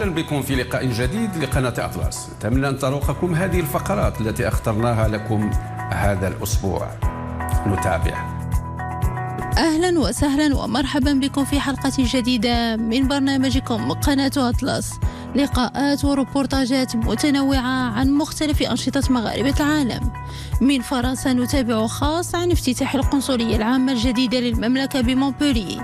أهلا بكم في لقاء جديد لقناة أطلس. نتمنى أن تروقكم هذه الفقرات التي اخترناها لكم هذا الأسبوع. نتابع. أهلا وسهلا ومرحبا بكم في حلقة جديدة من برنامجكم قناة أطلس. لقاءات وريبورتاجات متنوعة عن مختلف أنشطة مغاربة العالم. من فرنسا نتابع خاص عن افتتاح القنصلية العامة الجديدة للمملكة بمونبولي.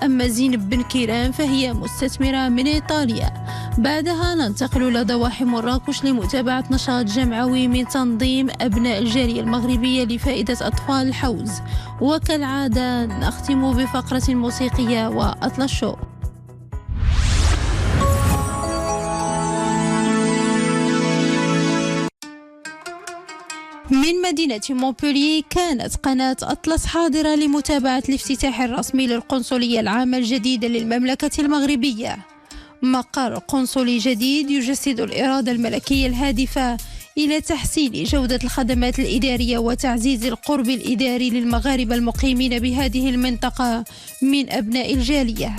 أما زينب بن كيران فهي مستثمرة من إيطاليا. بعدها ننتقل إلى ضواحي مراكش لمتابعة نشاط جمعوي من تنظيم أبناء الجالية المغربية لفائدة أطفال الحوز. وكالعادة نختم بفقرة موسيقية وأطلس شو. من مدينة مونبولي كانت قناة أطلس حاضرة لمتابعة الافتتاح الرسمي للقنصلية العامة الجديدة للمملكة المغربية. مقر قنصلي جديد يجسد الإرادة الملكية الهادفة إلى تحسين جودة الخدمات الإدارية وتعزيز القرب الإداري للمغاربة المقيمين بهذه المنطقة من أبناء الجالية.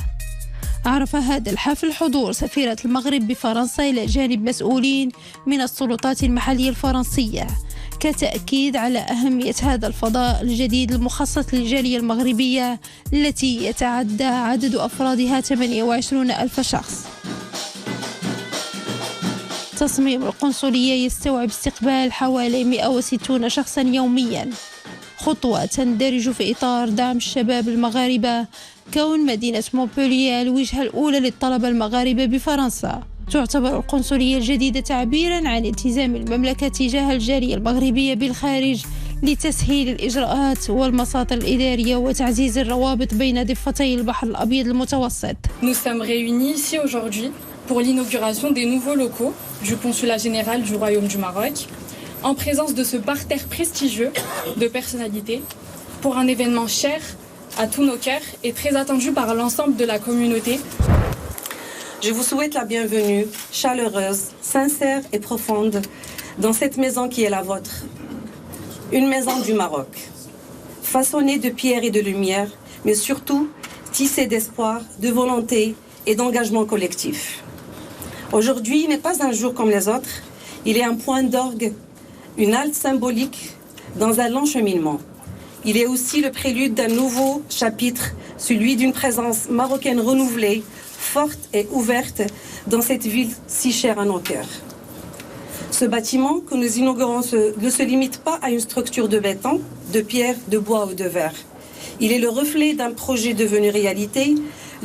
عرف هذا الحفل حضور سفيرة المغرب بفرنسا إلى جانب مسؤولين من السلطات المحلية الفرنسية، كتأكيد على أهمية هذا الفضاء الجديد المخصص للجالية المغربية التي يتعدى عدد أفرادها 28,000 شخص. تصميم القنصلية يستوعب استقبال حوالي 160 شخصا يوميا، خطوة تندرج في إطار دعم الشباب المغاربة. كون مدينة مونبولي الوجهة الأولى للطلبة المغاربة بفرنسا، تعتبر القنصلية الجديدة تعبيرا عن التزام المملكة تجاه الجالية المغربية بالخارج لتسهيل الإجراءات والمساطر الإدارية وتعزيز الروابط بين ضفتي البحر الأبيض المتوسط. Nous sommes réunis ici aujourd'hui pour l'inauguration des nouveaux locaux du consulat général du Royaume du Maroc, en présence de ce parterre prestigieux de personnalités, pour un événement cher à tous nos cœurs et très attendu par l'ensemble de la communauté. Je vous souhaite la bienvenue, chaleureuse, sincère et profonde, dans cette maison qui est la vôtre. Une maison du Maroc, façonnée de pierre et de lumière, mais surtout tissée d'espoir, de volonté et d'engagement collectif. Aujourd'hui n'est pas un jour comme les autres, il est un point d'orgue, une halte symbolique dans un long cheminement. Il est aussi le prélude d'un nouveau chapitre, celui d'une présence marocaine renouvelée, forte et ouverte dans cette ville si chère à nos cœurs. Ce bâtiment que nous inaugurons ne se limite pas à une structure de béton, de pierre, de bois ou de verre. Il est le reflet d'un projet devenu réalité,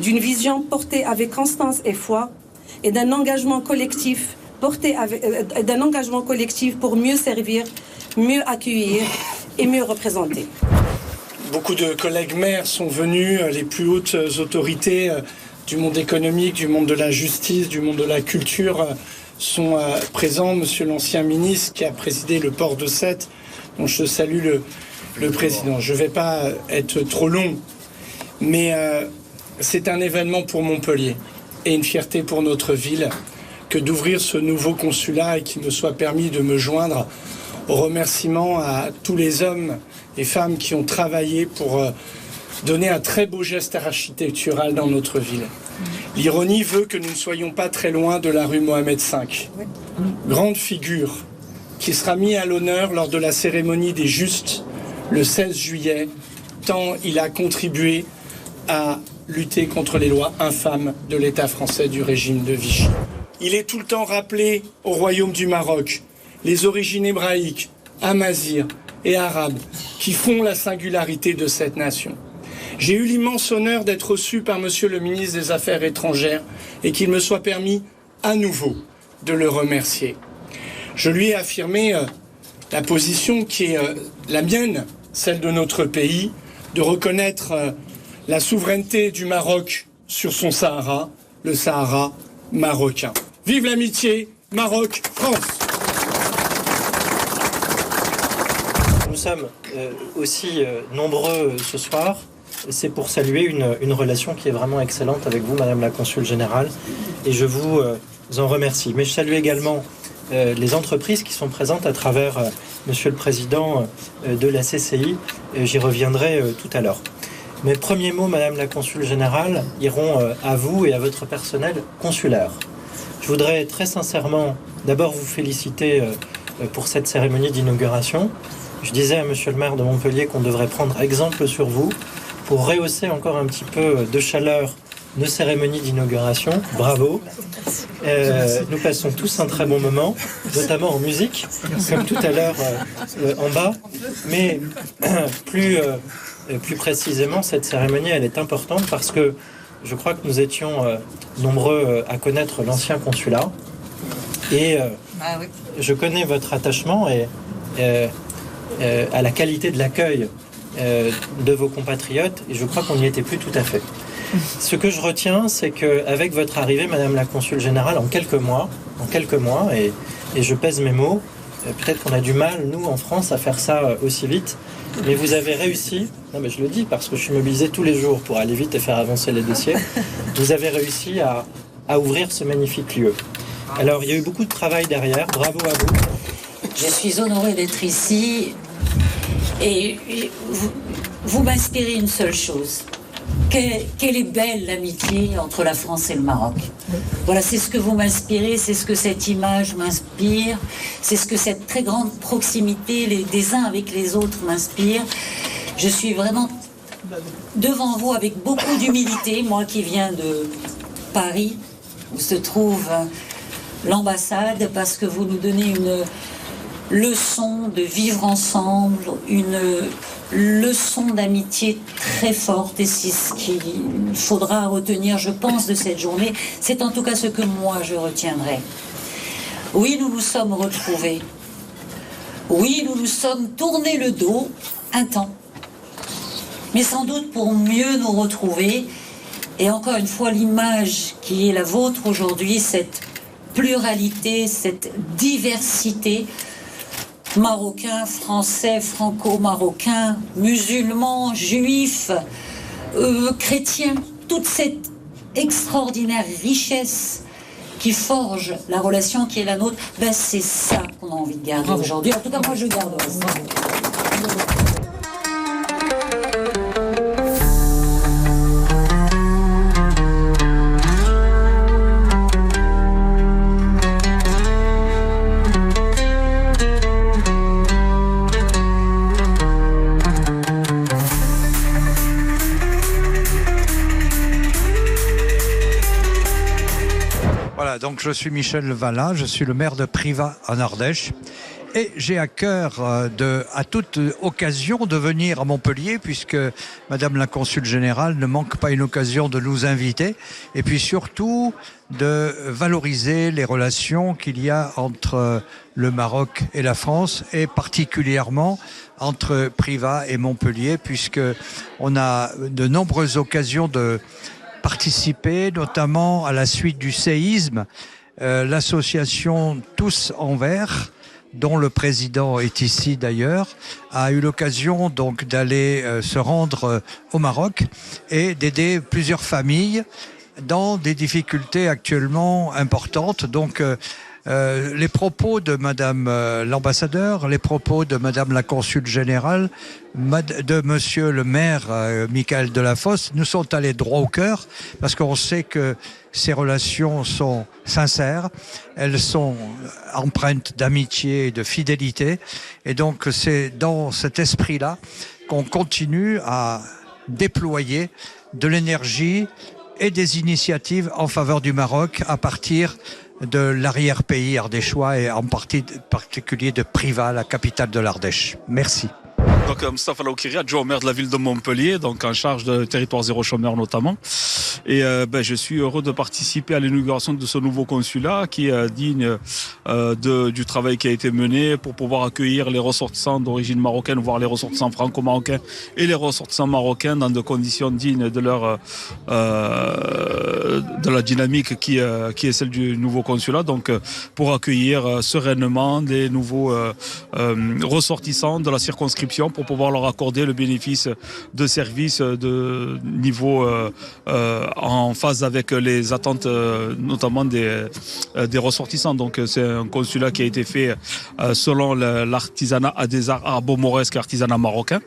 d'une vision portée avec constance et foi, et d'un engagement collectif pour mieux servir, mieux accueillir et mieux représenter. Beaucoup de collègues maires sont venus, les plus hautes autorités du monde économique, du monde de la justice, du monde de la culture sont présents. Monsieur l'ancien ministre qui a présidé le port de Sète, dont je salue le président. Je ne vais pas être trop long, mais c'est un événement pour Montpellier et une fierté pour notre ville que d'ouvrir ce nouveau consulat et qu'il me soit permis de me joindre aux remerciements à tous les hommes et femmes qui ont travaillé pour donner un très beau geste architectural dans notre ville. L'ironie veut que nous ne soyons pas très loin de la rue Mohamed V. Grande figure qui sera mise à l'honneur lors de la cérémonie des Justes le 16 juillet, tant il a contribué à lutter contre les lois infâmes de l'État français du régime de Vichy. Il est tout le temps rappelé au Royaume du Maroc les origines hébraïques, amazirs et arabes qui font la singularité de cette nation. J'ai eu l'immense honneur d'être reçu par Monsieur le ministre des Affaires étrangères et qu'il me soit permis à nouveau de le remercier. Je lui ai affirmé la position qui est la mienne, celle de notre pays, de reconnaître la souveraineté du Maroc sur son Sahara, le Sahara marocain. Vive l'amitié Maroc-France! Nous sommes aussi nombreux ce soir. C'est pour saluer une relation qui est vraiment excellente avec vous, Madame la Consul Générale, et je vous en remercie. Mais je salue également les entreprises qui sont présentes à travers Monsieur le Président de la CCI. J'y reviendrai tout à l'heure. Mes premiers mots, Madame la Consul Générale, iront à vous et à votre personnel consulaire. Je voudrais très sincèrement d'abord vous féliciter pour cette cérémonie d'inauguration. Je disais à monsieur le maire de Montpellier qu'on devrait prendre exemple sur vous pour rehausser encore un petit peu de chaleur nos cérémonies d'inauguration. Bravo. Nous passons tous un très bon moment, notamment en musique, comme tout à l'heure en bas. Mais plus précisément, cette cérémonie, elle est importante parce que je crois que nous étions nombreux à connaître l'ancien consulat. Et je connais votre attachement à la qualité de l'accueil de vos compatriotes, et je crois qu'on n'y était plus tout à fait. Ce que je retiens, c'est qu'avec votre arrivée, Madame la Consul Générale, en quelques mois, et je pèse mes mots, peut-être qu'on a du mal, nous, en France, à faire ça aussi vite, mais vous avez réussi, non mais je le dis parce que je suis mobilisé tous les jours pour aller vite et faire avancer les dossiers, vous avez réussi à ouvrir ce magnifique lieu. Alors, il y a eu beaucoup de travail derrière, bravo à vous. Je suis honorée d'être ici et vous m'inspirez une seule chose. Quelle est belle l'amitié entre la France et le Maroc. Voilà, c'est ce que vous m'inspirez, c'est ce que cette image m'inspire, c'est ce que cette très grande proximité des uns avec les autres m'inspire. Je suis vraiment devant vous avec beaucoup d'humilité, moi qui viens de Paris, où se trouve l'ambassade, parce que vous nous donnez une leçon de vivre ensemble, une leçon d'amitié très forte, et c'est ce qu'il faudra retenir, je pense, de cette journée. C'est en tout cas ce que moi je retiendrai. Oui, nous nous sommes retrouvés. Oui, nous nous sommes tournés le dos un temps. Mais sans doute pour mieux nous retrouver. Et encore une fois, l'image qui est la vôtre aujourd'hui, cette pluralité, cette diversité, marocains, français, franco-marocains, musulmans, juifs, chrétiens, toute cette extraordinaire richesse qui forge la relation qui est la nôtre, ben c'est ça qu'on a envie de garder aujourd'hui. En tout cas, moi, je garderai ça. Donc je suis Michel Vallin, je suis le maire de Privas en Ardèche et j'ai à cœur à toute occasion de venir à Montpellier, puisque Madame la Consul Générale ne manque pas une occasion de nous inviter, et puis surtout de valoriser les relations qu'il y a entre le Maroc et la France, et particulièrement entre Privas et Montpellier, puisque on a de nombreuses occasions de participer, notamment à la suite du séisme, l'association Tous Envers, dont le président est ici d'ailleurs, a eu l'occasion donc d'aller se rendre au Maroc et d'aider plusieurs familles dans des difficultés actuellement importantes. Donc les propos de Madame l'ambassadeur, les propos de Madame la Consul Générale, de Monsieur le maire Michael Delafosse nous sont allés droit au cœur, parce qu'on sait que ces relations sont sincères, elles sont empreintes d'amitié et de fidélité, et donc c'est dans cet esprit-là qu'on continue à déployer de l'énergie et des initiatives en faveur du Maroc à partir de l'arrière-pays ardéchois, et en particulier de Privas, la capitale de l'Ardèche. Merci. Donc Moustapha Laoukiri, adjoint au maire de la ville de Montpellier, donc en charge de territoire zéro chômeur notamment. Et je suis heureux de participer à l'inauguration de ce nouveau consulat qui est digne du travail qui a été mené pour pouvoir accueillir les ressortissants d'origine marocaine, voire les ressortissants franco-marocains et les ressortissants marocains dans des conditions dignes de la dynamique qui est celle du nouveau consulat. Donc pour accueillir sereinement les nouveaux ressortissants de la circonscription, pour pouvoir leur accorder le bénéfice de services de niveau en phase avec les attentes notamment des ressortissants. Donc c'est un consulat qui a été fait selon l'artisanat à des arts arabo-mauresques et artisanat marocain,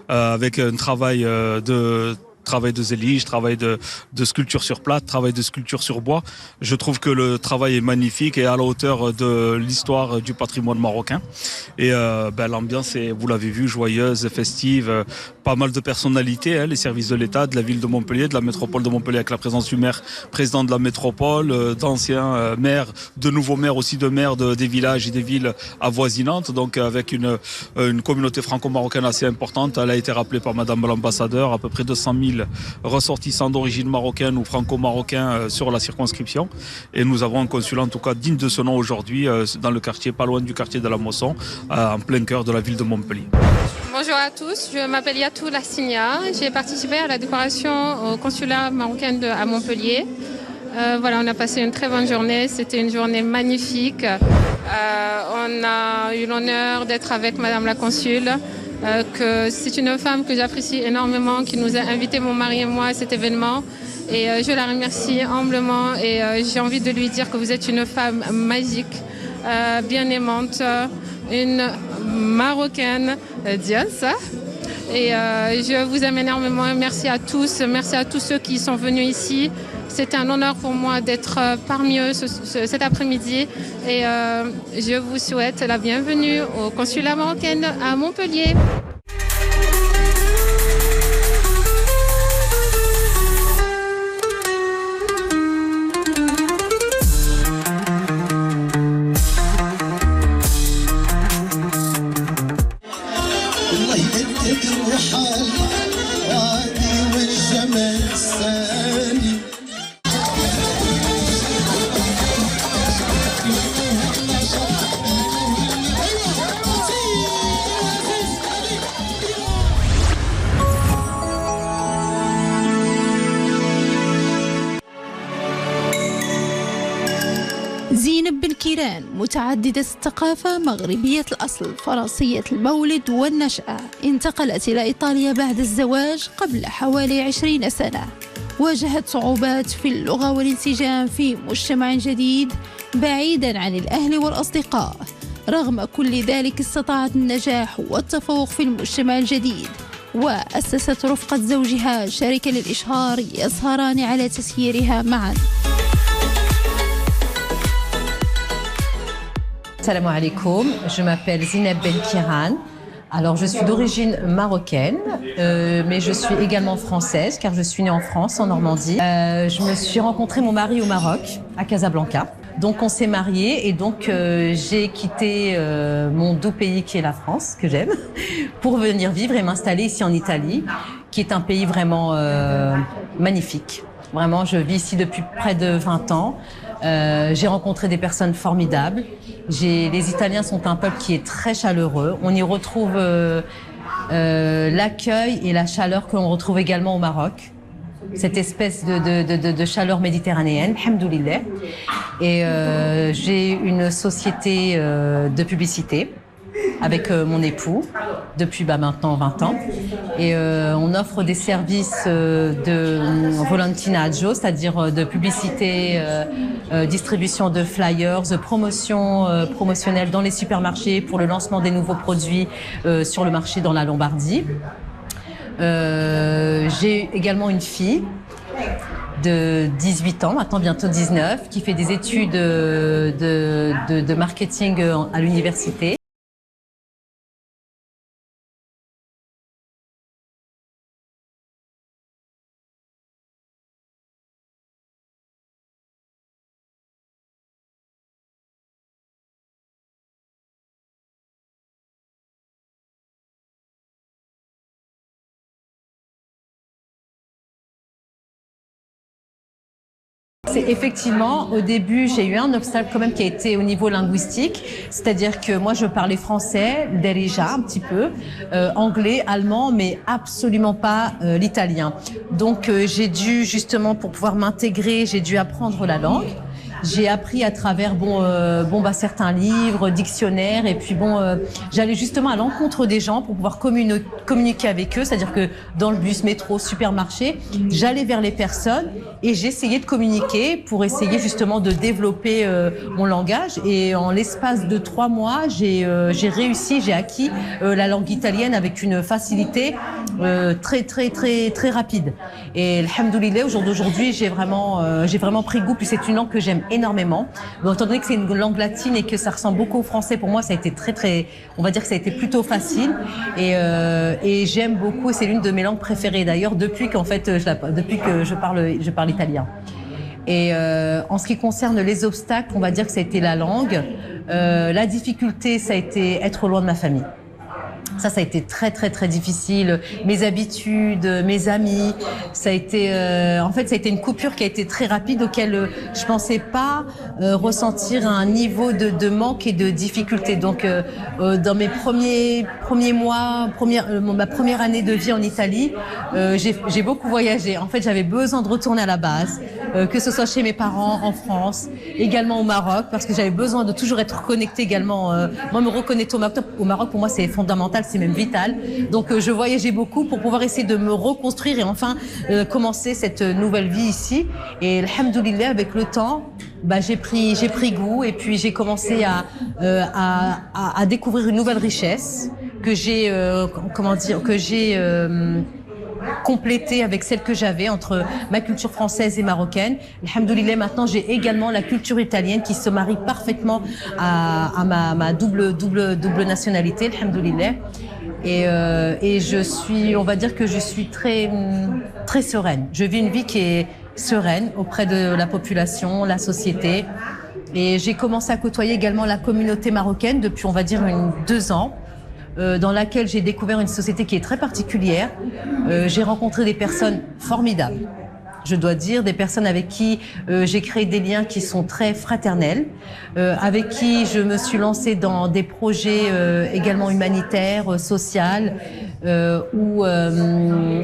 avec un travail de travail de zélige, travail de sculpture sur plate, travail de sculpture sur bois. Je trouve que le travail est magnifique et à la hauteur de l'histoire du patrimoine marocain. Et l'ambiance est, vous l'avez vu, joyeuse, festive, pas mal de personnalités, les services de l'État, de la ville de Montpellier, de la métropole de Montpellier avec la présence du maire, président de la métropole, d'anciens maires, de nouveaux maires aussi, de maires des villages et des villes avoisinantes, donc avec une communauté franco-marocaine assez importante. Elle a été rappelée par Madame l'ambassadeur, à peu près 200 000 ressortissants d'origine marocaine ou franco-marocains sur la circonscription. Et nous avons un consulat en tout cas digne de ce nom aujourd'hui dans le quartier, pas loin du quartier de la Mosson, en plein cœur de la ville de Montpellier. Bonjour à tous, je m'appelle Yatou Lassinia. J'ai participé à la décoration au consulat marocain à Montpellier. On a passé une très bonne journée, c'était une journée magnifique. On a eu l'honneur d'être avec Madame la Consul, que c'est une femme que j'apprécie énormément, qui nous a invités, mon mari et moi, à cet événement. Et je la remercie humblement et j'ai envie de lui dire que vous êtes une femme magique, bien aimante, une Marocaine, Diansa. Et je vous aime énormément. Merci à tous ceux qui sont venus ici. C'était un honneur pour moi d'être parmi eux cet après-midi. Et je vous souhaite la bienvenue au consulat marocain à Montpellier. زينب بن كيران متعددة الثقافة، مغربية الأصل، فرنسية المولد والنشأة، انتقلت إلى إيطاليا بعد الزواج قبل حوالي 20 سنة. واجهت صعوبات في اللغة والانسجام في مجتمع جديد بعيدا عن الأهل والأصدقاء. رغم كل ذلك استطاعت النجاح والتفوق في المجتمع الجديد، وأسست رفقة زوجها شركة للإشهار يسهران على تسييرها معا. Salam alaikum, je m'appelle Zineb Ben Kiran. Alors je suis d'origine marocaine, mais je suis également française car je suis née en France, en Normandie. Je me suis rencontré mon mari au Maroc, à Casablanca. Donc on s'est mariés et donc j'ai quitté mon doux pays qui est la France, que j'aime, pour venir vivre et m'installer ici en Italie, qui est un pays vraiment magnifique. Vraiment, je vis ici depuis près de 20 ans. J'ai rencontré des personnes formidables. Les Italiens sont un peuple qui est très chaleureux. On y retrouve l'accueil et la chaleur que l'on retrouve également au Maroc. Cette espèce de chaleur méditerranéenne, alhamdoulilah. Et j'ai une société de publicité avec mon époux depuis maintenant 20 ans. Et on offre des services de volantinaggio, c'est-à-dire de publicité, distribution de flyers, promotion promotionnelle dans les supermarchés pour le lancement des nouveaux produits sur le marché dans la Lombardie. J'ai également une fille de 18 ans, maintenant bientôt 19, qui fait des études de marketing à l'université. C'est effectivement, au début, j'ai eu un obstacle quand même qui a été au niveau linguistique, c'est-à-dire que moi je parlais français, derija un petit peu, anglais, allemand, mais absolument pas l'italien. Donc j'ai dû justement, pour pouvoir m'intégrer, j'ai dû apprendre la langue. J'ai appris à travers certains livres, dictionnaires, et puis j'allais justement à l'encontre des gens pour pouvoir communiquer avec eux, c'est-à-dire que dans le bus, métro, supermarché, j'allais vers les personnes et j'essayais de communiquer pour essayer justement de développer mon langage. Et en l'espace de 3 mois, j'ai réussi, j'ai acquis la langue italienne avec une facilité très rapide. Et alhamdoulilah, au jour d'aujourd'hui, j'ai vraiment pris goût. Puis c'est une langue que j'aime énormément. Bon, étant donné que c'est une langue latine et que ça ressemble beaucoup au français, pour moi, ça a été on va dire que ça a été plutôt facile. Et j'aime beaucoup. C'est l'une de mes langues préférées d'ailleurs depuis que je parle italien. Et en ce qui concerne les obstacles, on va dire que ça a été la langue. La difficulté, ça a été être loin de ma famille. Ça a été très difficile. Mes habitudes, mes amis, ça a été une coupure qui a été très rapide auquel je pensais pas ressentir un niveau de manque et de difficulté. Donc, dans mes premiers mois, ma première année de vie en Italie, j'ai beaucoup voyagé. En fait, j'avais besoin de retourner à la base, que ce soit chez mes parents, en France, également au Maroc, parce que j'avais besoin de toujours être connectée également. Moi, me reconnecter au Maroc, pour moi, c'est fondamental. C'est même vital. Donc je voyageais beaucoup pour pouvoir essayer de me reconstruire et enfin commencer cette nouvelle vie ici. Et alhamdoulilah, avec le temps, j'ai pris goût et puis j'ai commencé à découvrir une nouvelle richesse que j'ai complétée avec celle que j'avais entre ma culture française et marocaine. Alhamdoulilah, maintenant j'ai également la culture italienne qui se marie parfaitement à ma double nationalité, alhamdoulilah. Et on va dire que je suis très sereine. Je vis une vie qui est sereine auprès de la population, la société. Et j'ai commencé à côtoyer également la communauté marocaine depuis, on va dire, 2 ans. Dans laquelle j'ai découvert une société qui est très particulière. J'ai rencontré des personnes formidables. Je dois dire, des personnes avec qui j'ai créé des liens qui sont très fraternels, avec qui je me suis lancée dans des projets également humanitaires, sociaux, où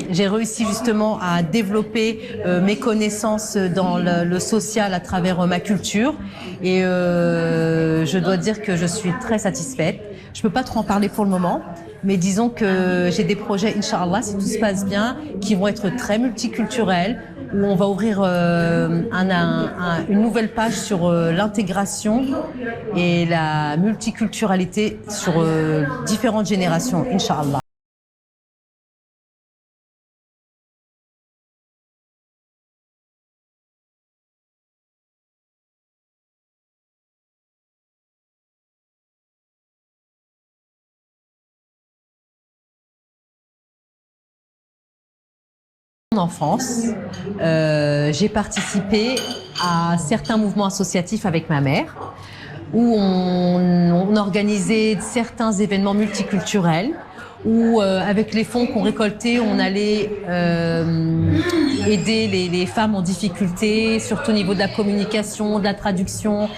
j'ai réussi justement à développer mes connaissances dans le social à travers ma culture. Et je dois dire que je suis très satisfaite. Je peux pas trop en parler pour le moment, mais disons que j'ai des projets, Inch'Allah, si tout se passe bien, qui vont être très multiculturels, où on va ouvrir une nouvelle page sur l'intégration et la multiculturalité sur différentes générations, Inch'Allah. En enfance, j'ai participé à certains mouvements associatifs avec ma mère, où on organisait certains événements multiculturels, où avec les fonds qu'on récoltait, on allait aider les femmes en difficulté, surtout au niveau de la communication, de la traduction,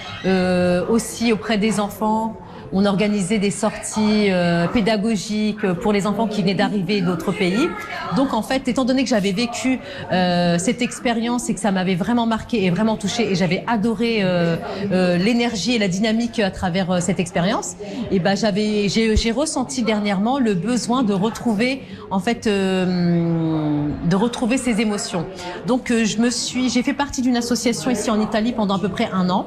aussi auprès des enfants. On organisait des sorties pédagogiques pour les enfants qui venaient d'arriver d'autres pays. Donc en fait, étant donné que j'avais vécu cette expérience et que ça m'avait vraiment marqué et vraiment touchée, et j'avais adoré l'énergie et la dynamique à travers cette expérience, et j'ai ressenti dernièrement le besoin de retrouver ces émotions. Donc j'ai fait partie d'une association ici en Italie pendant à peu près 1 an,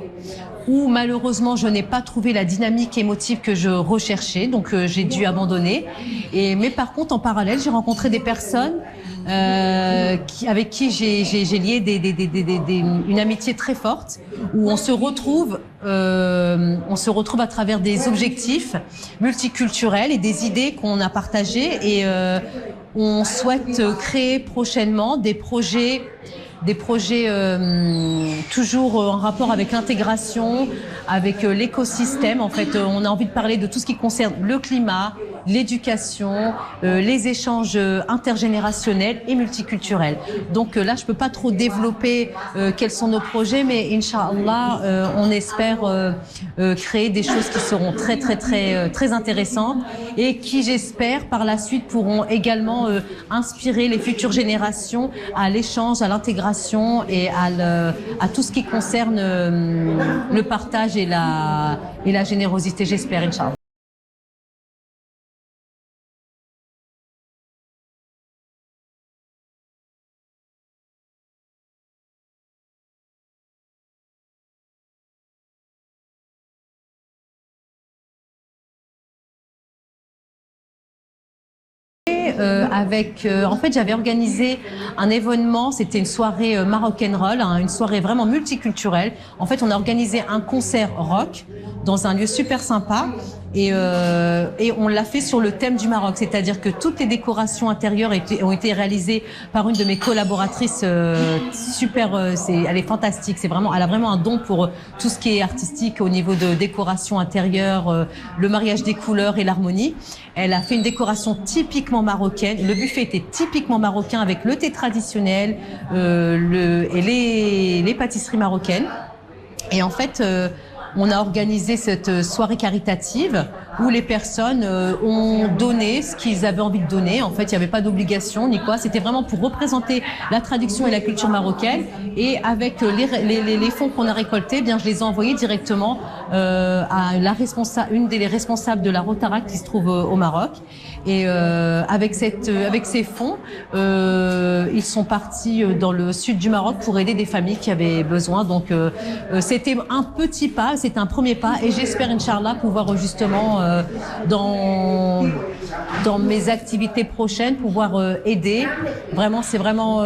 où malheureusement je n'ai pas trouvé la dynamique émotive que je recherchais, donc j'ai dû abandonner. Mais par contre, en parallèle, j'ai rencontré des personnes avec qui j'ai lié une amitié très forte, où on se retrouve à travers des objectifs multiculturels et des idées qu'on a partagées, et on souhaite créer prochainement des projets toujours en rapport avec l'intégration, avec l'écosystème. En fait, on a envie de parler de tout ce qui concerne le climat, l'éducation, les échanges intergénérationnels et multiculturels. Donc là, je peux pas trop développer quels sont nos projets, mais Inch'Allah, on espère créer des choses qui seront très intéressantes et qui, j'espère, par la suite pourront également inspirer les futures générations à l'échange, à l'intégration et à tout ce qui concerne le partage et la générosité, j'espère, Inch'Allah. En fait, j'avais organisé un événement, c'était une soirée marocaine roll, une soirée vraiment multiculturelle. En fait, on a organisé un concert rock dans un lieu super sympa et on l'a fait sur le thème du Maroc, c'est-à-dire que toutes les décorations intérieures ont été réalisées par une de mes collaboratrices elle est fantastique, elle a vraiment un don pour tout ce qui est artistique au niveau de décoration intérieure, le mariage des couleurs et l'harmonie. Elle a fait une décoration typiquement marocaine. Le buffet était typiquement marocain avec le thé traditionnel et les pâtisseries marocaines. Et en fait, on a organisé cette soirée caritative où les personnes ont donné ce qu'ils avaient envie de donner. En fait, il n'y avait pas d'obligation ni quoi. C'était vraiment pour représenter la tradition et la culture marocaine. Et avec les fonds qu'on a récoltés, je les ai envoyés directement à une des responsables de la Rotaract qui se trouve au Maroc. Et avec ces fonds, ils sont partis dans le sud du Maroc pour aider des familles qui avaient besoin. Donc, c'était un petit pas, c'était un premier pas. Et j'espère, Inch'Allah, pouvoir justement dans mes activités prochaines, pouvoir aider. Vraiment, c'est vraiment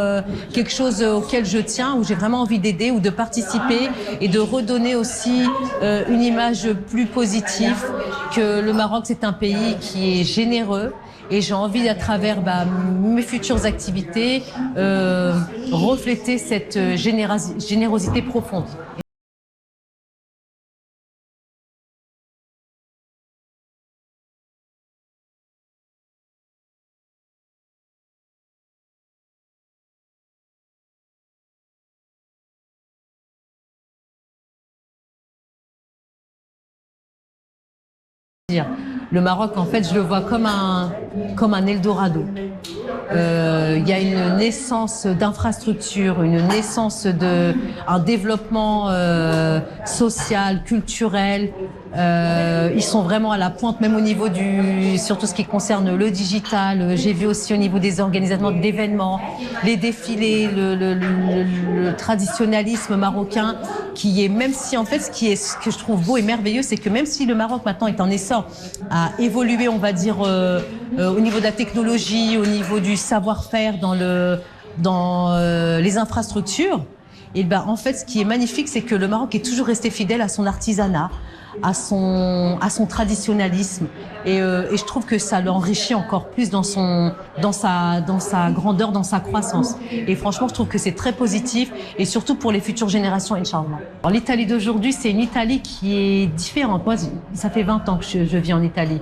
quelque chose auquel je tiens, où j'ai vraiment envie d'aider ou de participer et de redonner aussi une image plus positive, que le Maroc, c'est un pays qui est généreux. Et j'ai envie, à travers mes futures activités, refléter cette générosité profonde. Le Maroc, en fait, je le vois comme un Eldorado. Il y a une naissance d'infrastructures, une naissance un développement social, culturel. Ils sont vraiment à la pointe, même au niveau surtout ce qui concerne le digital. J'ai vu aussi au niveau des organisations d'événements, les défilés, le traditionnalisme marocain, qui est, même si en fait, ce que je trouve beau et merveilleux, c'est que même si le Maroc maintenant est en essor, à évoluer, on va dire, au niveau de la technologie, au niveau du savoir-faire dans les infrastructures, et en fait, ce qui est magnifique, c'est que le Maroc est toujours resté fidèle à son artisanat, à son traditionnalisme, et je trouve que ça l'enrichit encore plus dans sa grandeur, dans sa croissance. Et franchement, je trouve que c'est très positif, et surtout pour les futures générations, Inch'Allah. Alors, l'Italie d'aujourd'hui, c'est une Italie qui est différente. Moi, ça fait 20 ans que je vis en Italie.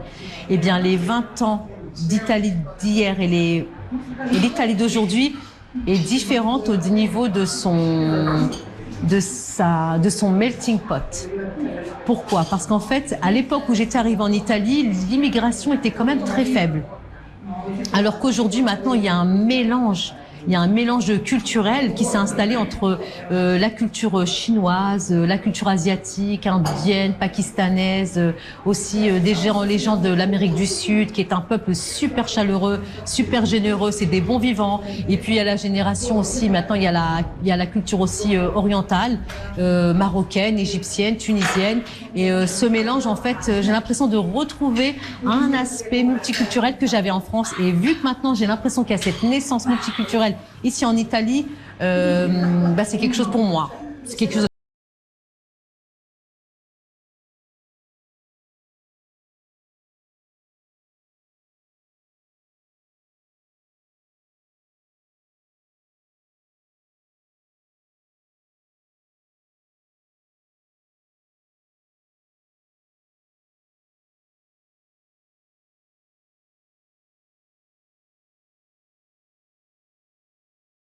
Eh bien, les 20 ans d'Italie d'hier et l'Italie d'aujourd'hui est différente au niveau de son melting pot. Pourquoi? Parce qu'en fait, à l'époque où j'étais arrivée en Italie, l'immigration était quand même très faible. Alors qu'aujourd'hui, maintenant, il y a un mélange culturel qui s'est installé entre la culture chinoise, la culture asiatique, indienne, pakistanaise, aussi les gens de l'Amérique du Sud, qui est un peuple super chaleureux, super généreux, c'est des bons vivants. Et puis il y a la génération aussi, maintenant il y a la culture aussi orientale, marocaine, égyptienne, tunisienne. Et ce mélange, en fait, j'ai l'impression de retrouver un aspect multiculturel que j'avais en France. Et vu que maintenant j'ai l'impression qu'il y a cette naissance multiculturelle ici en Italie, c'est quelque chose pour moi. C'est quelque chose.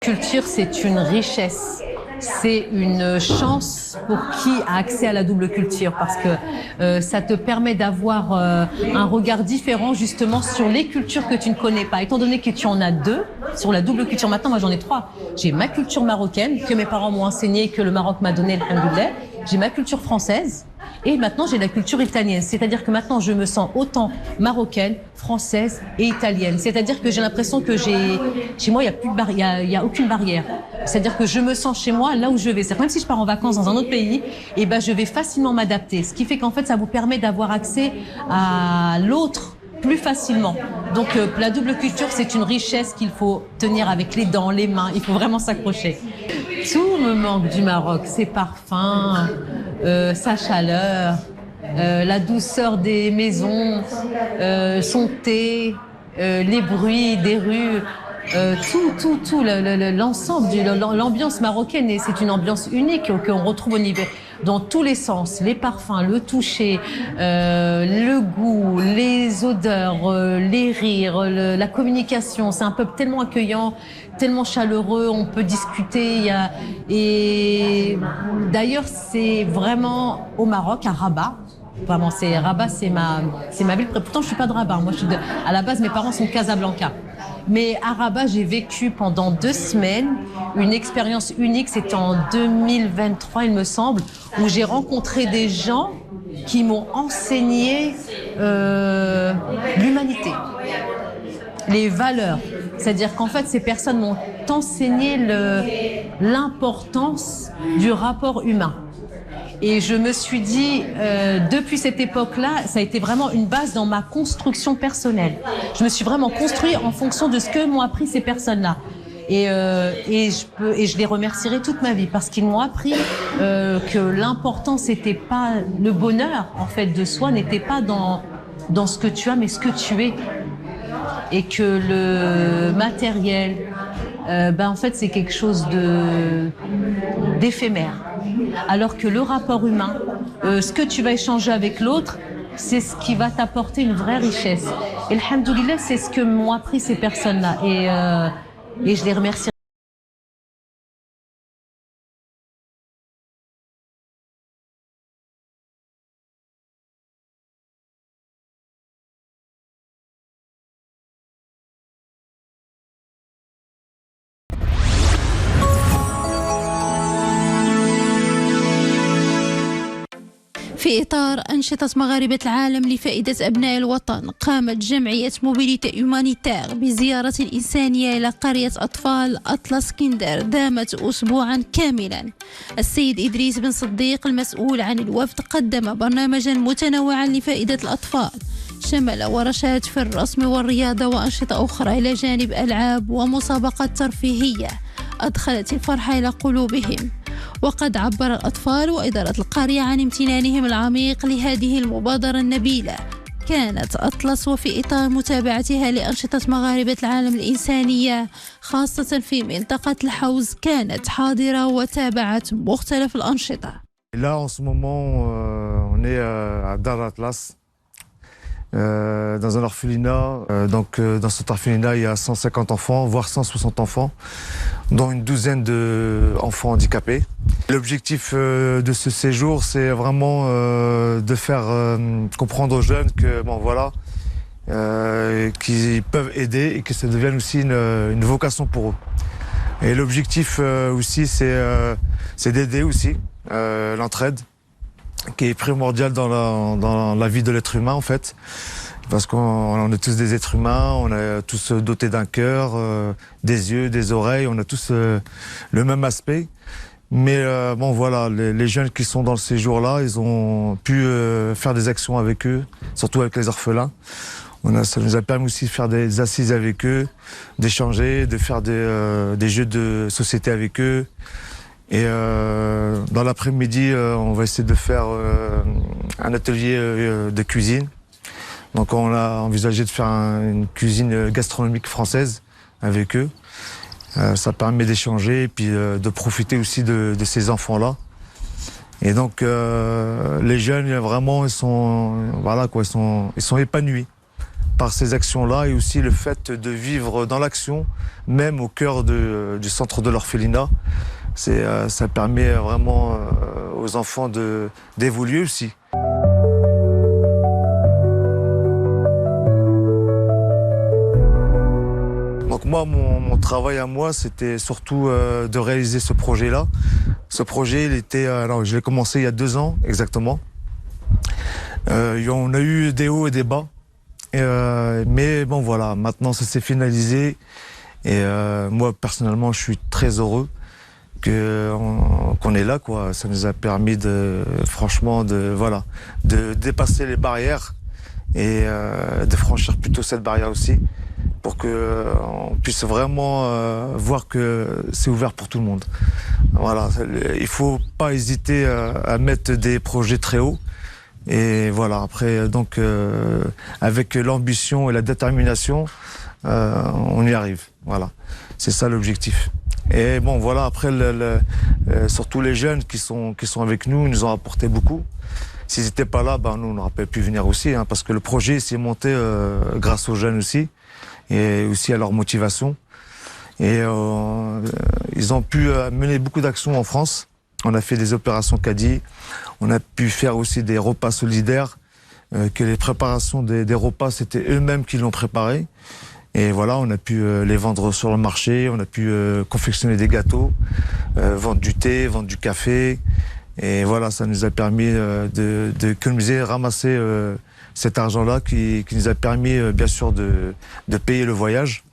Culture, c'est une richesse, c'est une chance pour qui a accès à la double culture, parce que ça te permet d'avoir un regard différent justement sur les cultures que tu ne connais pas. Étant donné que tu en as deux, sur la double culture, maintenant moi j'en ai trois. J'ai ma culture marocaine que mes parents m'ont enseignée, que le Maroc m'a donnée, alhamdoulilah. J'ai ma culture française. Et maintenant, j'ai la culture italienne. C'est-à-dire que maintenant, je me sens autant marocaine, française et italienne. C'est-à-dire que j'ai l'impression que chez moi, il y a aucune barrière. C'est-à-dire que je me sens chez moi là où je vais. C'est-à-dire même si je pars en vacances dans un autre pays, je vais facilement m'adapter. Ce qui fait qu'en fait, ça vous permet d'avoir accès à l'autre plus facilement. Donc la double culture, c'est une richesse qu'il faut tenir avec les dents, les mains, il faut vraiment s'accrocher. Tout me manque du Maroc, ses parfums, sa chaleur, la douceur des maisons, son thé, les bruits des rues. Tout, l'ensemble, l'ambiance marocaine, et c'est une ambiance unique qu'on retrouve au niveau, dans tous les sens, les parfums, le toucher, le goût, les odeurs, les rires, la communication. C'est un peuple tellement accueillant, tellement chaleureux, on peut discuter. Et d'ailleurs, c'est vraiment au Maroc, à Rabat. Vraiment, Rabat, c'est ma ville. Pourtant, je suis pas de Rabat. Moi, à la base, mes parents sont de Casablanca. Mais à Rabat, j'ai vécu pendant 2 semaines une expérience unique. C'était en 2023, il me semble, où j'ai rencontré des gens qui m'ont enseigné l'humanité, les valeurs. C'est-à-dire qu'en fait, ces personnes m'ont enseigné l'importance du rapport humain. Et je me suis dit, depuis cette époque-là, ça a été vraiment une base dans ma construction personnelle. Je me suis vraiment construite en fonction de ce que m'ont appris ces personnes-là. Et je les remercierai toute ma vie parce qu'ils m'ont appris que l'important, c'était pas le bonheur, en fait, de soi, n'était pas dans ce que tu as, mais ce que tu es. Et que le matériel, en fait, c'est quelque chose d'éphémère. Alors que le rapport humain, ce que tu vas échanger avec l'autre, c'est ce qui va t'apporter une vraie richesse. Et alhamdoulilah, c'est ce que m'ont appris ces personnes-là. Et je les remercie. في إطار أنشطة مغاربة العالم لفائدة أبناء الوطن، قامت جمعية موبيليتي هومانيتير بزيارة إنسانية إلى قرية أطفال أطلس كيندر دامت أسبوعا كاملا. السيد إدريس بن صديق المسؤول عن الوفد قدم برنامجا متنوعا لفائدة الأطفال، شمل ورشات في الرسم والرياضة وأنشطة أخرى إلى جانب ألعاب ومسابقات ترفيهية أدخلت الفرحة إلى قلوبهم. وقد عبر الأطفال وإدارة القرية عن امتنانهم العميق لهذه المبادرة النبيلة. كانت أطلس وفي إطار متابعتها لأنشطة مغاربة العالم الإنسانية خاصة في منطقة الحوز كانت حاضرة وتابعت مختلف الأنشطة. Là, en ce moment, on est à Dar Atlas, dans un orphelinat. Dans cet orphelinat, il y a 150 enfants, voire 160 enfants, dont une douzaine d'enfants handicapés. L'objectif de ce séjour, c'est vraiment de faire comprendre aux jeunes que, qu'ils peuvent aider et que ça devienne aussi une vocation pour eux. Et l'objectif aussi, c'est d'aider aussi, l'entraide, qui est primordial dans la vie de l'être humain, en fait. Parce qu'on est tous des êtres humains, on est tous dotés d'un cœur, des yeux, des oreilles, on a tous le même aspect. Mais les jeunes qui sont dans le séjour-là, ils ont pu faire des actions avec eux, surtout avec les orphelins. Ça nous a permis aussi de faire des assises avec eux, d'échanger, de faire des jeux de société avec eux. Et dans l'après-midi, on va essayer de faire un atelier de cuisine. Donc on a envisagé de faire une cuisine gastronomique française avec eux. Ça permet d'échanger et puis de profiter aussi de ces enfants-là. Et donc les jeunes, vraiment, ils sont épanouis par ces actions-là et aussi le fait de vivre dans l'action, même au cœur du centre de l'orphelinat. Ça permet vraiment aux enfants d'évoluer aussi. Donc moi, mon travail à moi, c'était surtout de réaliser ce projet-là. Ce projet, je l'ai commencé il y a 2 ans exactement. On a eu des hauts et des bas. Mais maintenant ça s'est finalisé. Et moi, personnellement, je suis très heureux qu'on est là, quoi. Ça nous a permis de dépasser les barrières et de franchir plutôt cette barrière aussi pour qu'on puisse vraiment voir que c'est ouvert pour tout le monde. Voilà, il faut pas hésiter à mettre des projets très hauts. Et voilà, après, donc, avec l'ambition et la détermination, on y arrive. Voilà, c'est ça l'objectif. Et bon, voilà, après, surtout les jeunes qui sont avec nous, ils nous ont apporté beaucoup. S'ils n'étaient pas là, nous, on n'aurait pas pu venir aussi, hein, parce que le projet s'est monté grâce aux jeunes aussi, et aussi à leur motivation. Et ils ont pu mener beaucoup d'actions en France. On a fait des opérations caddie. On a pu faire aussi des repas solidaires, que les préparations des repas, c'était eux-mêmes qui l'ont préparé. Et voilà, on a pu les vendre sur le marché, on a pu confectionner des gâteaux, vendre du thé, vendre du café. Et voilà, ça nous a permis d'économiser, ramasser cet argent-là qui nous a permis, bien sûr, de payer le voyage.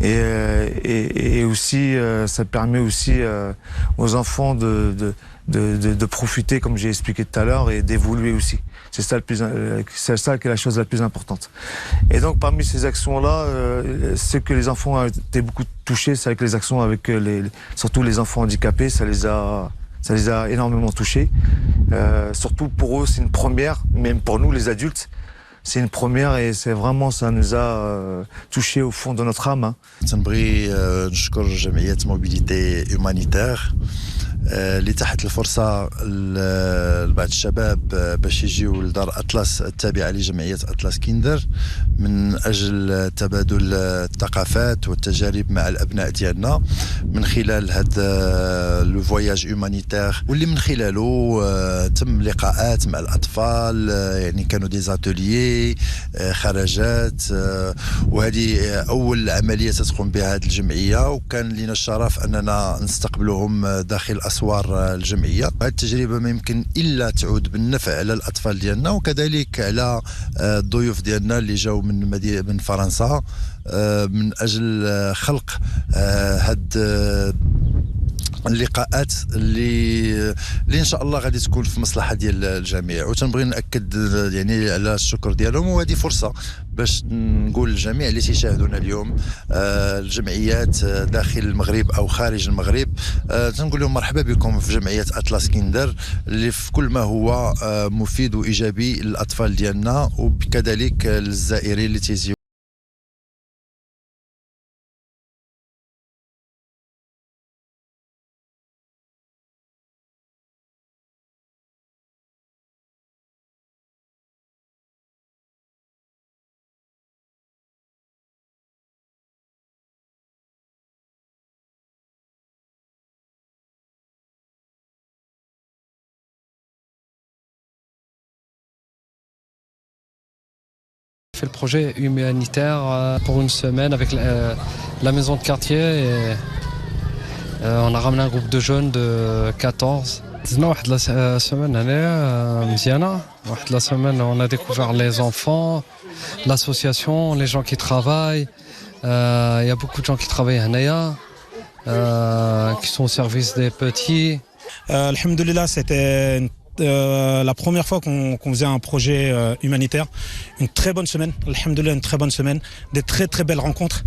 Et aussi, ça permet aussi aux enfants de profiter, comme j'ai expliqué tout à l'heure, et d'évoluer aussi. C'est ça qui est la chose la plus importante. Et donc, parmi ces actions-là, ce que les enfants ont été beaucoup touchés, c'est avec les actions avec surtout les enfants handicapés, ça les a énormément touchés. Surtout pour eux, c'est une première, même pour nous, les adultes. C'est une première et c'est vraiment, ça nous a touché au fond de notre âme. تنبغي نشكر جمعية موبيليتي هيومانيتير اللي تحت الفرصة لبعض الشباب باش يجيو لدار أطلس التابعة لجمعية أطلس كيندر من أجل تبادل الثقافات والتجارب مع الأبناء ديالنا من خلال هذا لو فواياج هيومانيتير واللي من خلاله تم لقاءات مع الأطفال يعني كانوا دي زاتوليي خرجات وهذه أول عملية تقوم بها هذه الجمعية وكان لنا الشرف أننا نستقبلهم داخل أسوار الجمعية. هذه التجربة ما يمكن إلا تعود بالنفع على الأطفال ديالنا وكذلك على الضيوف ديالنا اللي جاوا من فرنسا من أجل خلق هاد اللقاءات اللي ان شاء الله غادي تكون في مصلحه ديال الجميع وتنبغي ناكد يعني على الشكر ديالهم وهذه فرصه باش نقول للجميع اللي تيشاهدونا اليوم الجمعيات داخل المغرب او خارج المغرب تنقول لهم مرحبا بكم في جمعيه أطلس كيندر اللي في كل ما هو مفيد وايجابي للاطفال ديالنا وكذلك للزائرين اللي تيجيو. fait le projet humanitaire pour une semaine avec la maison de quartier et on a ramené un groupe de jeunes de 14. La semaine la semaine on a découvert les enfants, l'association, les gens qui travaillent. Il y a beaucoup de gens qui travaillent à qui sont au service des petits. Alhamdoulilah, c'était la première fois qu'on faisait un projet humanitaire. Une très bonne semaine, alhamdoulilah, une très bonne semaine. Des très très belles rencontres.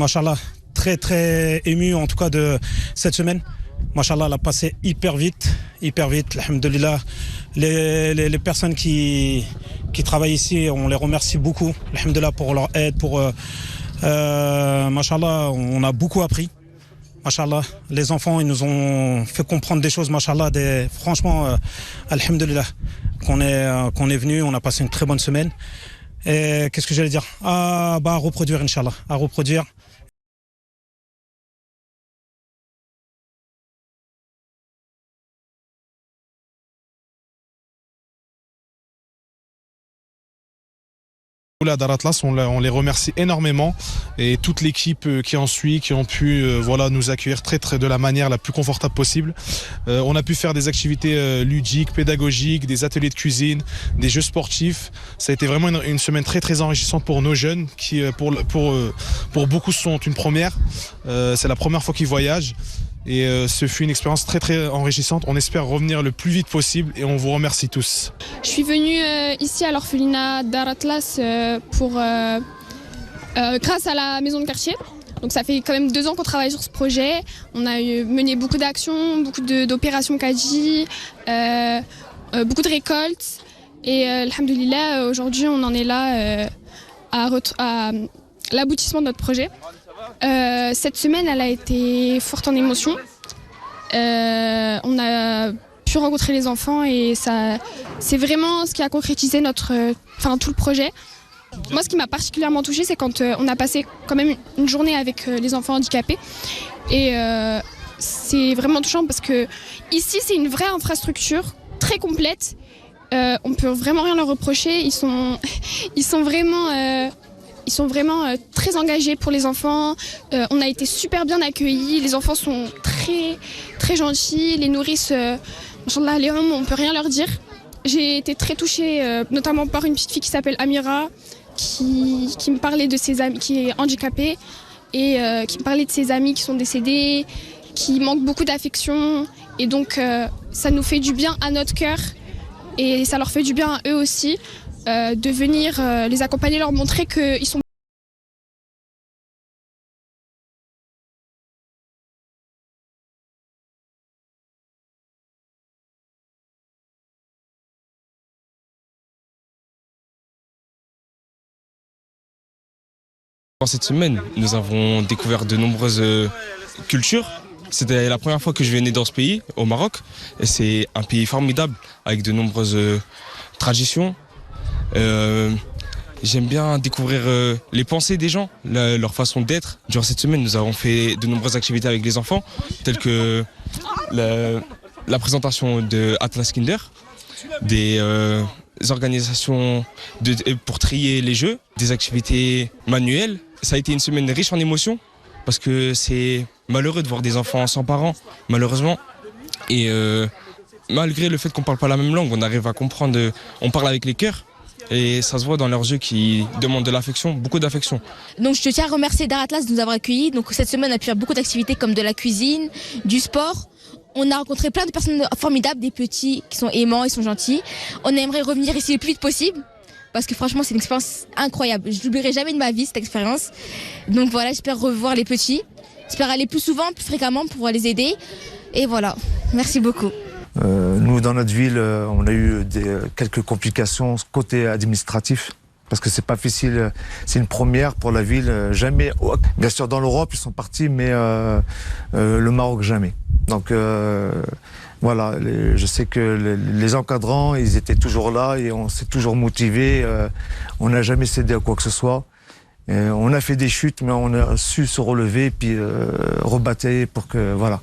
Machallah, très très ému en tout cas de cette semaine. Machallah, elle a passé hyper vite, alhamdoulilah. Les personnes qui travaillent ici, on les remercie beaucoup, alhamdoulilah, pour leur aide, Machallah, on a beaucoup appris. Machallah, les enfants, ils nous ont fait comprendre des choses, machallah, franchement, alhamdoulilah, qu'on est venu, on a passé une très bonne semaine. Et qu'est-ce que j'allais dire? À reproduire, Inch'Allah, à reproduire. Dar Atlas, on les remercie énormément et toute l'équipe qui en suit, qui ont pu nous accueillir très de la manière la plus confortable possible. On a pu faire des activités ludiques, pédagogiques, des ateliers de cuisine, des jeux sportifs. Ça a été vraiment une semaine très enrichissante pour nos jeunes qui pour beaucoup sont une première. C'est la première fois qu'ils voyagent. Et ce fut une expérience très très enrichissante. On espère revenir le plus vite possible et on vous remercie tous. Je suis venue ici à l'orphelinat Dar Atlas grâce à la maison de quartier. Donc ça fait quand même 2 ans qu'on travaille sur ce projet. On a mené beaucoup d'actions, beaucoup d'opérations Kaji, beaucoup de récoltes. Et alhamdoulilah, aujourd'hui on en est là à l'aboutissement de notre projet. Cette semaine, elle a été forte en émotions. On a pu rencontrer les enfants et c'est vraiment ce qui a concrétisé tout le projet. Moi, ce qui m'a particulièrement touchée, c'est quand on a passé quand même une journée avec les enfants handicapés. Et c'est vraiment touchant parce que ici, c'est une vraie infrastructure très complète. On peut vraiment rien leur reprocher. Ils sont vraiment très engagés pour les enfants. On a été super bien accueillis. Les enfants sont très, très gentils. Les nourrices, Inch'Allah, les hommes, on peut rien leur dire. J'ai été très touchée, notamment par une petite fille qui s'appelle Amira, qui me parlait de ses amis, qui est handicapée, et qui me parlait de ses amis qui sont décédés, qui manquent beaucoup d'affection. Et donc, ça nous fait du bien à notre cœur, et ça leur fait du bien à eux aussi, de venir les accompagner, leur montrer qu'ils sont... Cette semaine, nous avons découvert de nombreuses cultures. C'était la première fois que je venais dans ce pays, au Maroc. Et c'est un pays formidable, avec de nombreuses traditions. J'aime bien découvrir les pensées des gens, leur façon d'être. Durant cette semaine, nous avons fait de nombreuses activités avec les enfants, telles que la présentation de Atlas Kinder, des organisations pour trier les jeux, des activités manuelles. Ça a été une semaine riche en émotions parce que c'est malheureux de voir des enfants sans parents, malheureusement. Et malgré le fait qu'on ne parle pas la même langue, on arrive à comprendre, on parle avec les cœurs. Et ça se voit dans leurs yeux qui demandent de l'affection, beaucoup d'affection. Donc je tiens à remercier Dar Atlas de nous avoir accueillis. Donc cette semaine, on a pu faire beaucoup d'activités comme de la cuisine, du sport. On a rencontré plein de personnes formidables, des petits qui sont aimants, ils sont gentils. On aimerait revenir ici le plus vite possible parce que franchement, c'est une expérience incroyable. Je n'oublierai jamais de ma vie cette expérience. Donc voilà, j'espère revoir les petits. J'espère aller plus souvent, plus fréquemment pour les aider. Et voilà, merci beaucoup. Nous, dans notre ville, on a eu quelques complications côté administratif. Parce que c'est pas facile, c'est une première pour la ville, jamais. Bien sûr, dans l'Europe, ils sont partis, mais le Maroc, jamais. Donc voilà, je sais que les encadrants, ils étaient toujours là et on s'est toujours motivés. On n'a jamais cédé à quoi que ce soit. On a fait des chutes, mais on a su se relever puis rebâtir pour que voilà.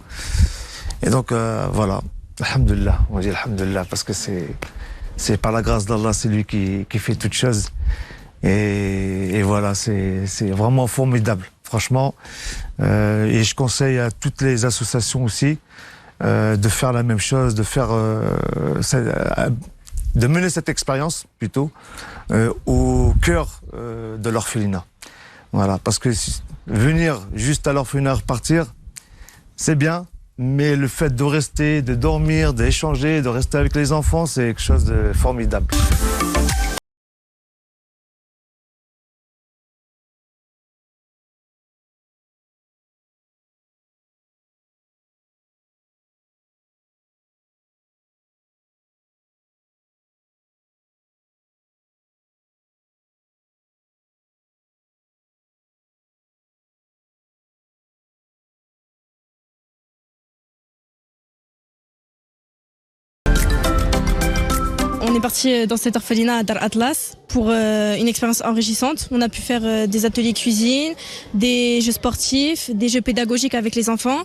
Et donc voilà, alhamdoulilah, on dit alhamdoulilah parce que c'est par la grâce d'Allah, c'est lui qui fait toutes choses. Et voilà, c'est vraiment formidable, franchement. Et je conseille à toutes les associations aussi de faire la même chose, de mener cette expérience plutôt au cœur de l'orphelinat. Voilà, parce que venir juste à l'orphelinat repartir, c'est bien. Mais le fait de rester, de dormir, d'échanger, de rester avec les enfants, c'est quelque chose de formidable. On est parti dans cet orphelinat à Dar Atlas pour une expérience enrichissante. On a pu faire des ateliers cuisine, des jeux sportifs, des jeux pédagogiques avec les enfants.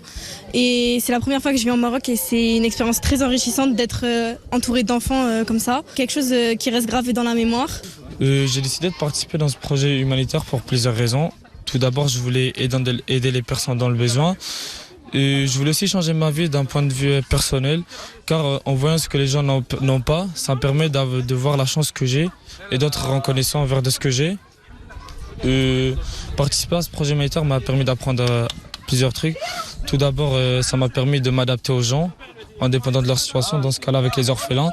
Et c'est la première fois que je viens au Maroc et c'est une expérience très enrichissante d'être entouré d'enfants comme ça. Quelque chose qui reste gravé dans la mémoire. J'ai décidé de participer dans ce projet humanitaire pour plusieurs raisons. Tout d'abord, je voulais aider les personnes dans le besoin. Et je voulais aussi changer ma vie d'un point de vue personnel, car en voyant ce que les gens n'ont pas, ça me permet de voir la chance que j'ai et d'être reconnaissant envers de ce que j'ai. Participer à ce projet humanitaire m'a permis d'apprendre plusieurs trucs. Tout d'abord, ça m'a permis de m'adapter aux gens, indépendant de leur situation, dans ce cas-là avec les orphelins.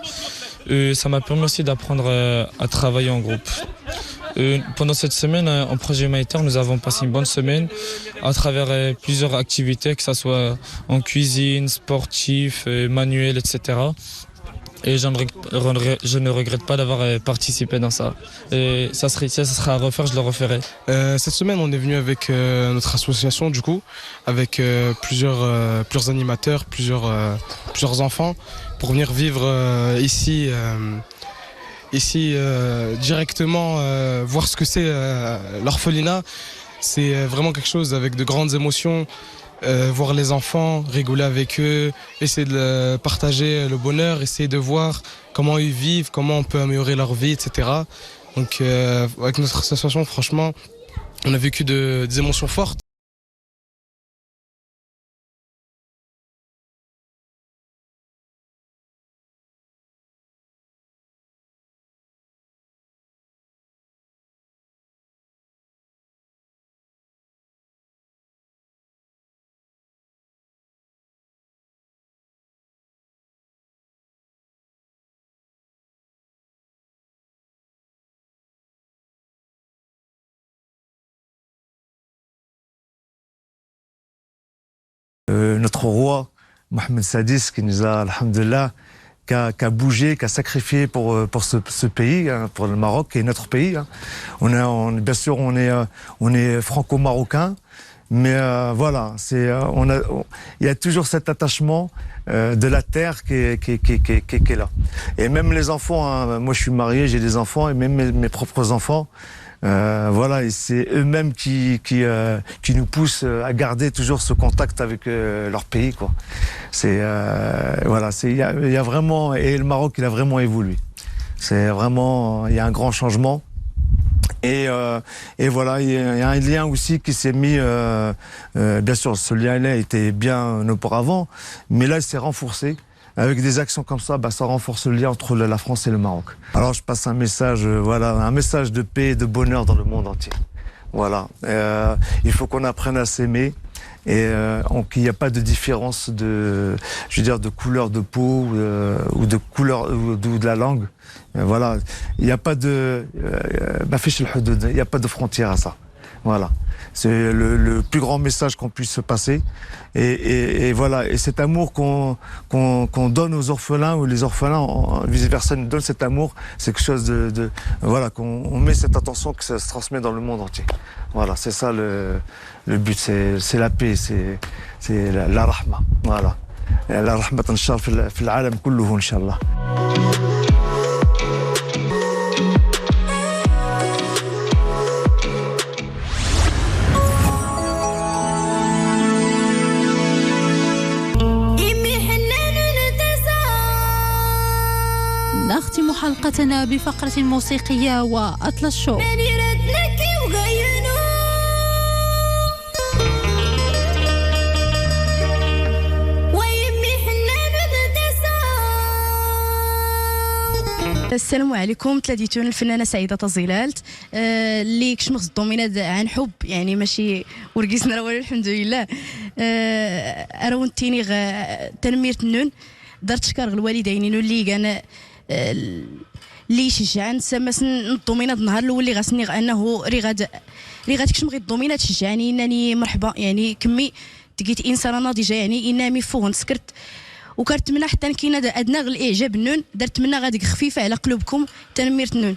Ça m'a permis aussi d'apprendre à travailler en groupe. Pendant cette semaine, en projet humanitaire, nous avons passé une bonne semaine à travers plusieurs activités, que ce soit en cuisine, sportif, manuel, etc. Et je ne regrette pas d'avoir participé dans ça. Et ça sera à refaire, je le referai. Cette semaine, on est venu avec notre association, du coup, avec plusieurs animateurs, plusieurs enfants, pour venir vivre ici directement, voir ce que c'est l'orphelinat. C'est vraiment quelque chose avec de grandes émotions. Voir les enfants, rigoler avec eux, essayer de partager le bonheur, essayer de voir comment ils vivent, comment on peut améliorer leur vie, etc. Donc avec notre association, franchement, on a vécu des émotions fortes. Notre roi, Mohamed Sadis, qui nous a, alhamdoulilah, qui a bougé, qui a sacrifié pour ce pays, hein, pour le Maroc, qui est notre pays. Hein. Bien sûr, on est franco-marocain, mais voilà, il y a toujours cet attachement de la terre qui est là. Et même les enfants, hein, moi je suis marié, j'ai des enfants, et même mes propres enfants, voilà, et c'est eux-mêmes qui nous poussent à garder toujours ce contact avec leur pays, quoi. Voilà, il y a vraiment, et le Maroc, il a vraiment évolué. C'est vraiment, il y a un grand changement. Et voilà, il y a un lien aussi qui s'est mis, bien sûr, ce lien-là était bien auparavant, mais là, il s'est renforcé. Avec des actions comme ça, ça renforce le lien entre la France et le Maroc. Alors je passe un message, un message de paix et de bonheur dans le monde entier. Voilà, il faut qu'on apprenne à s'aimer et qu'il n'y a pas de différence de couleur de peau ou de couleur ou de la langue. Voilà, il n'y a pas de, il n'y a pas de frontière à ça. Voilà. C'est le plus grand message qu'on puisse se passer. Et voilà. Et cet amour qu'on donne aux orphelins, ou les orphelins, vice-versa, nous donnent cet amour, c'est quelque chose voilà, qu'on met cette attention, que ça se transmet dans le monde entier. Voilà, c'est ça le but, c'est la paix, c'est la rahma. Voilà. La rahma tanshar fi al-alam kulluhu, inshallah. نختم حلقتنا بفقرة موسيقية وأطلس شو. السلام عليكم، تلاديتون الفنانه سعيده تزيلالت اللي كشمخ الدومينات عن حب، يعني ماشي ورقيسنا ولا الحمد لله. اراونتيني تنمير تنون درت شكر الوالدين اللي كان اللي يشجعن سماسن الدومينات النهار الاول اللي غاسني انه ري غتكشم غير الدومينات تشجعني انني مرحبا، يعني كمي تقيت انسانه ناضجه، يعني انامي فوق سكرت وكرت منا حتى كاينه ادنى الاعجاب النون درت منا غاديك خفيفه على قلوبكم تنمير النون.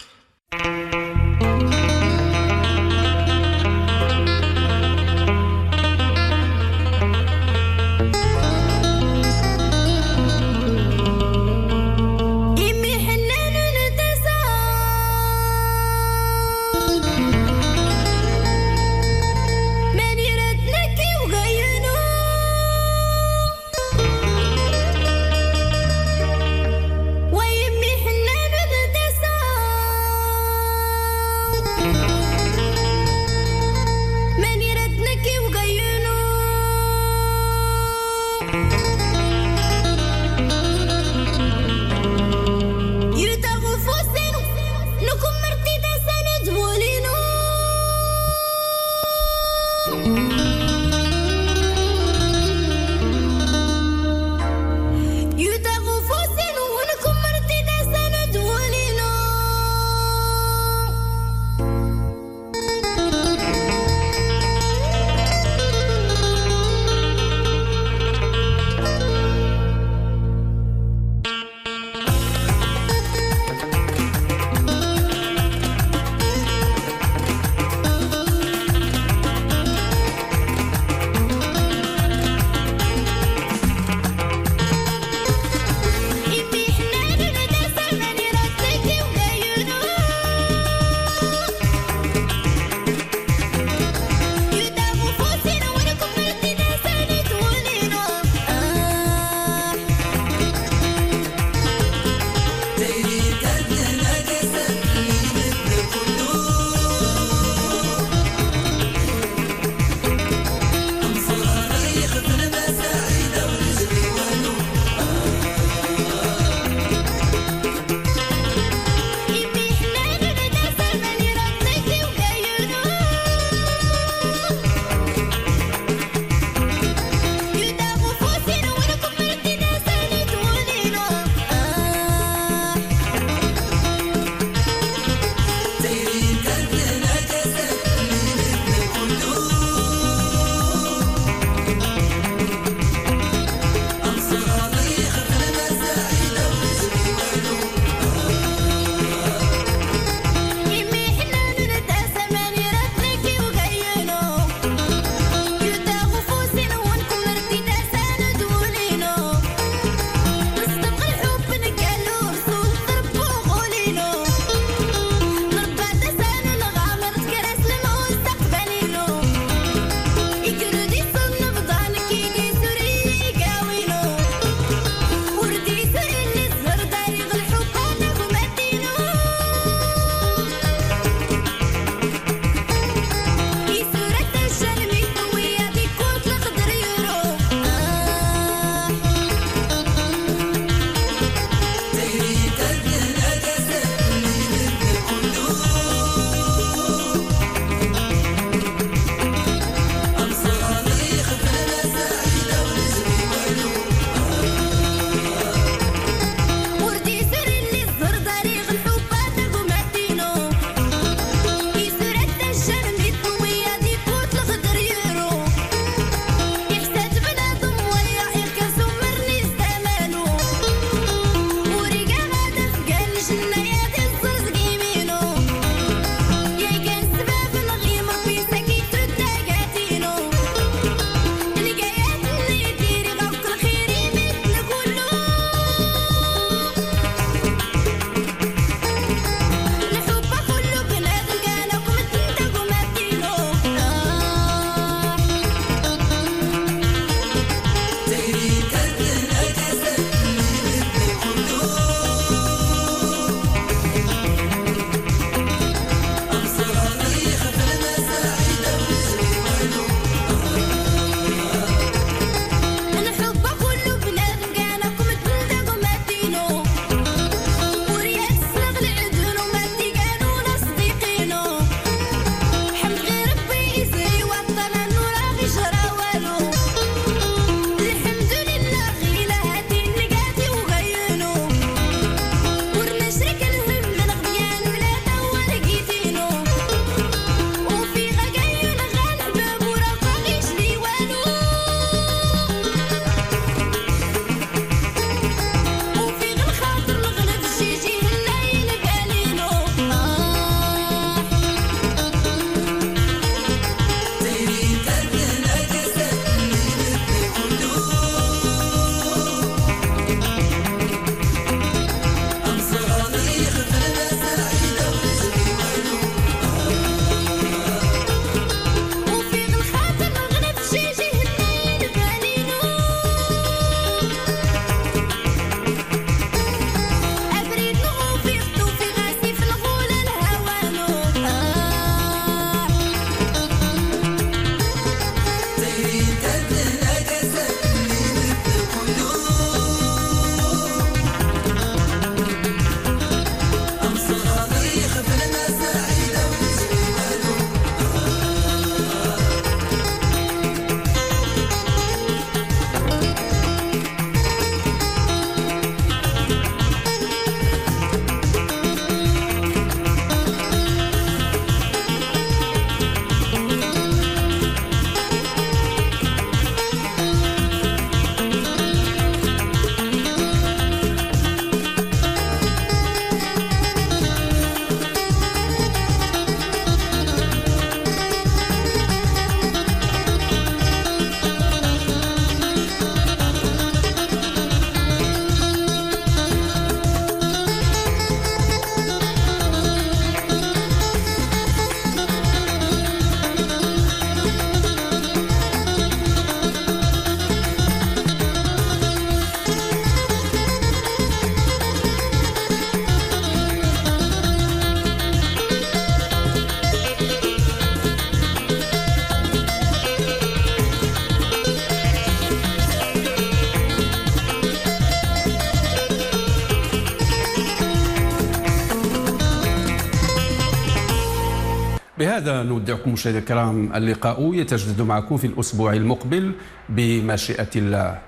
بهذا نودعكم مشاهدينا الكرام، اللقاء يتجدد معكم في الأسبوع المقبل بمشيئة الله.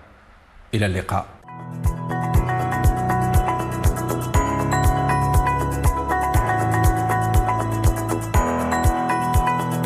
إلى اللقاء.